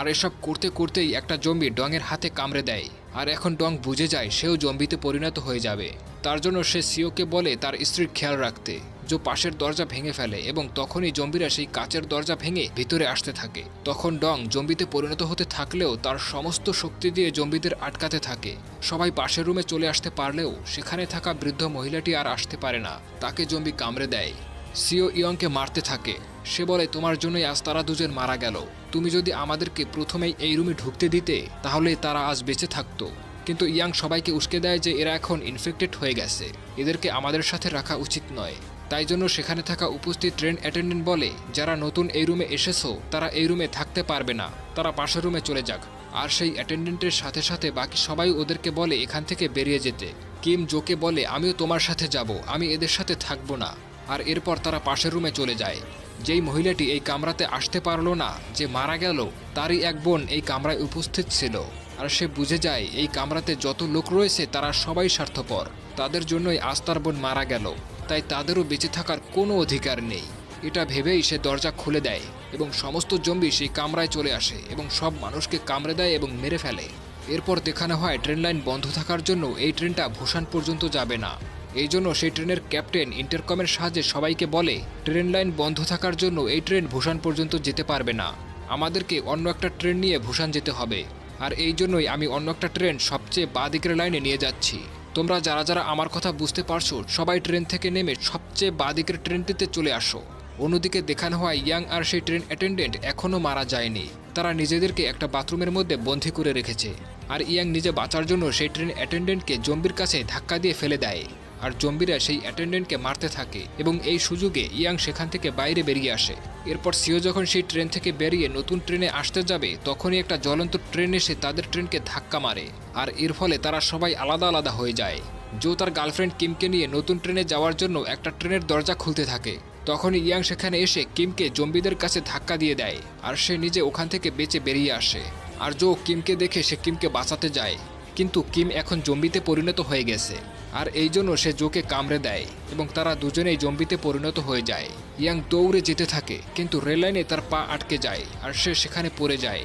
আর এসব করতে করতেই একটা জম্বি ডংয়ের হাতে কামড়ে দেয়। আর এখন ডং বুঝে যায় সেও জম্বিতে পরিণত হয়ে যাবে। তার জন্য সে সিওকে বলে তার স্ত্রীর খেয়াল রাখতে। জো পাশের দরজা ভেঙে ফেলে এবং তখনই জম্বিরা সেই কাচের দরজা ভেঙে ভিতরে আসতে থাকে। তখন ডং জম্বিতে পরিণত হতে থাকলেও তার সমস্ত শক্তি দিয়ে জম্বিদের আটকাতে থাকে। সবাই পাশের রুমে চলে আসতে পারলেও সেখানে থাকা বৃদ্ধ মহিলাটি আর আসতে পারে না, তাকে জম্বি কামড়ে দেয়। সিও ইয়ংকে মারতে থাকে। সে বলে তোমার জন্যই আজ তারা দুজন মারা গেল। তুমি যদি আমাদেরকে প্রথমেই এই রুমে ঢুকতে দিতে তাহলে তারা আজ বেঁচে থাকতো। কিন্তু ইয়াং সবাইকে উস্কে দেয় যে এরা এখন ইনফেক্টেড হয়ে গেছে, এদেরকে আমাদের সাথে রাখা উচিত নয়। তাই জন্য সেখানে থাকা উপস্থিত ট্রেন অ্যাটেন্ডেন্ট বলে যারা নতুন এই রুমে এসেছো তারা এই রুমে থাকতে পারবে না, তারা পাশের রুমে চলে যাক। আর সেই অ্যাটেন্ডেন্টের সাথে সাথে বাকি সবাই ওদেরকে বলে এখান থেকে বেরিয়ে যেতে। কিম জোকে বলে আমিও তোমার সাথে যাব, আমি এদের সাথে থাকবো না। আর এরপর তারা পাশের রুমে চলে যায়। যেই মহিলাটি এই কামরাতে আসতে পারলো না, যে মারা গেল, তারই এক বোন এই কামরায় উপস্থিত ছিল। আর সে বুঝে যায় এই কামরাতে যত লোক রয়েছে তারা সবাই স্বার্থপর, তাদের জন্যই আজ তার বোন মারা গেল, তাই তাদেরও বেঁচে থাকার কোনো অধিকার নেই। এটা ভেবেই সে দরজা খুলে দেয় এবং সমস্ত জম্বি সেই কামরায় চলে আসে এবং সব মানুষকে কামড়ে দেয় এবং মেরে ফেলে। এরপর দেখানো হয় ট্রেন লাইন বন্ধ থাকার জন্য এই ট্রেনটা ভুসান পর্যন্ত যাবে না। এই জন্য সেই ট্রেনের ক্যাপ্টেন ইন্টারকমের সাহায্যে সবাইকে বলে ট্রেন লাইন বন্ধ থাকার জন্য এই ট্রেন ভুসান পর্যন্ত যেতে পারবে না, আমাদেরকে অন্য একটা ট্রেন নিয়ে ভুসান যেতে হবে। আর এই জন্যই আমি অন্য একটা ট্রেন সবচেয়ে বাঁ দিকের লাইনে নিয়ে যাচ্ছি। তোমরা যারা যারা আমার কথা বুঝতে পারছো সবাই ট্রেন থেকে নেমে সবচেয়ে বাঁ দিকের ট্রেনটিতে চলে আসো। অন্যদিকে দেখানো হয় ইয়াং আর সেই ট্রেন অ্যাটেন্ডেন্ট এখনও মারা যায়নি, তারা নিজেদেরকে একটা বাথরুমের মধ্যে বন্দী করে রেখেছে। আর ইয়াং নিজে বাঁচার জন্য সেই ট্রেন অ্যাটেন্ডেন্টকে জম্বির কাছে ধাক্কা দিয়ে ফেলে দেয়। আর জম্বিরা সেই অ্যাটেন্ডেন্টকে মারতে থাকে এবং এই সুযোগে ইয়াং সেখান থেকে বাইরে বেরিয়ে আসে। এরপর সিও যখন সেই ট্রেন থেকে বেরিয়ে নতুন ট্রেনে আসতে যাবে তখনই একটা জ্বলন্ত ট্রেন এসে তাদের ট্রেনকে ধাক্কা মারে। আর এর ফলে তারা সবাই আলাদা আলাদা হয়ে যায়। জো তার গার্লফ্রেন্ড কিমকে নিয়ে নতুন ট্রেনে যাওয়ার জন্য একটা ট্রেনের দরজা খুলতে থাকে। তখনই ইয়াং সেখানে এসে কিমকে জম্বিদের কাছে ধাক্কা দিয়ে দেয় আর সে নিজে ওখান থেকে বেঁচে বেরিয়ে আসে। আর জো কিমকে দেখে সে কিমকে বাঁচাতে যায়, কিন্তু কিম এখন জম্বিতে পরিণত হয়ে গেছে। আর এই জন্য সে জোকে কামড়ে দেয় এবং তারা দুজনেই জম্বিতে পরিণত হয়ে যায়। ইয়াং দৌড়ে যেতে থাকে কিন্তু রেল লাইনে তার পা আটকে যায় আর সে সেখানে পড়ে যায়।